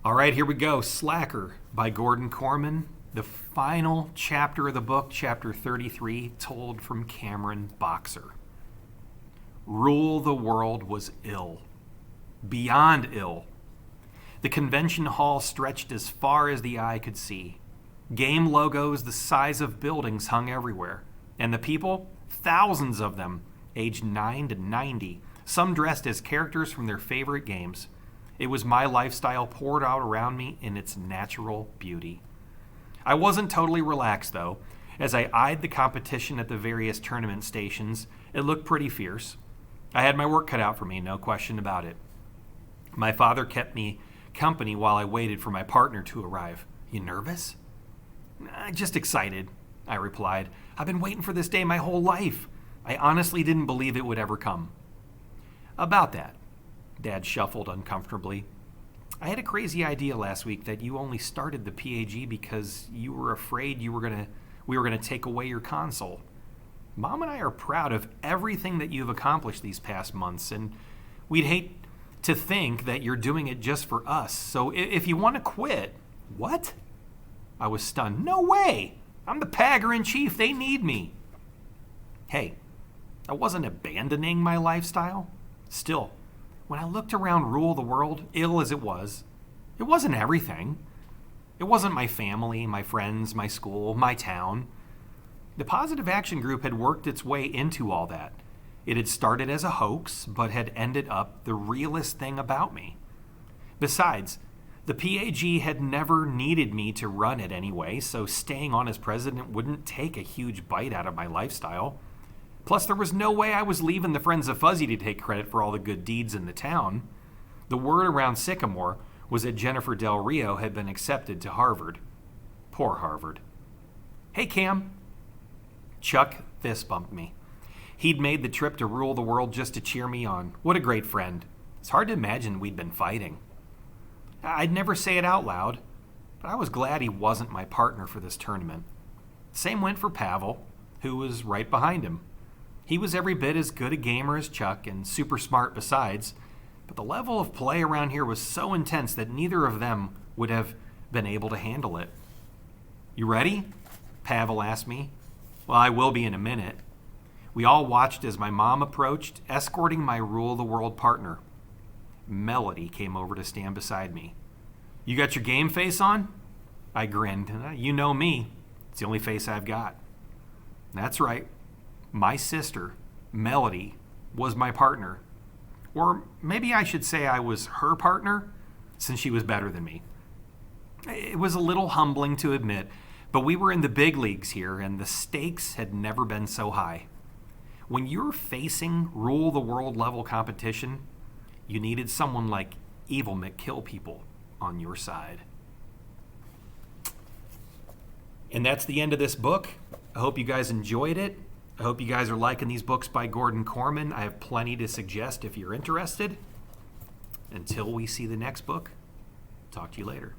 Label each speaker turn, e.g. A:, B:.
A: All right, here we go. Slacker by Gordon Korman. The final chapter of the book, chapter 33, told from Cameron Boxer. Rule the world was ill. Beyond ill. The convention hall stretched as far as the eye could see. Game logos the size of buildings hung everywhere. And the people, thousands of them, aged 9 to 90, some dressed as characters from their favorite games. It was my lifestyle poured out around me in its natural beauty. I wasn't totally relaxed, though. As I eyed the competition at the various tournament stations, it looked pretty fierce. I had my work cut out for me, no question about it. My father kept me company while I waited for my partner to arrive. You nervous? Just excited, I replied. I've been waiting for this day my whole life. I honestly didn't believe it would ever come. About that, Dad shuffled uncomfortably. I had a crazy idea last week that you only started the PAG because you were afraid we were gonna take away your console. Mom and I are proud of everything that you've accomplished these past months, and we'd hate to think that you're doing it just for us. So if you want to quit, what? I was stunned. No way! I'm the Pagger-in-Chief. They need me. Hey, I wasn't abandoning my lifestyle. Still, when I looked around Rule the World, ill as it wasn't everything. It wasn't my family, my friends, my school, my town. The Positive Action Group had worked its way into all that. It had started as a hoax, but had ended up the realest thing about me. Besides, the PAG had never needed me to run it anyway, so staying on as president wouldn't take a huge bite out of my lifestyle. Plus, there was no way I was leaving the Friends of Fuzzy to take credit for all the good deeds in the town. The word around Sycamore was that Jennifer Del Rio had been accepted to Harvard. Poor Harvard. Hey, Cam. Chuck fist bumped me. He'd made the trip to Rule the World just to cheer me on. What a great friend. It's hard to imagine we'd been fighting. I'd never say it out loud, but I was glad he wasn't my partner for this tournament. Same went for Pavel, who was right behind him. He was every bit as good a gamer as Chuck and super smart besides, but the level of play around here was so intense that neither of them would have been able to handle it. You ready? Pavel asked me. Well, I will be in a minute. We all watched as my mom approached, escorting my Rule the World partner. Melody came over to stand beside me. You got your game face on? I grinned. You know me. It's the only face I've got. That's right. My sister, Melody, was my partner. Or maybe I should say I was her partner, since she was better than me. It was a little humbling to admit, but we were in the big leagues here, and the stakes had never been so high. When you're facing Rule the World level competition, you needed someone like Evil McKillpeople on your side. And that's the end of this book. I hope you guys enjoyed it. I hope you guys are liking these books by Gordon Korman. I have plenty to suggest if you're interested. Until we see the next book, talk to you later.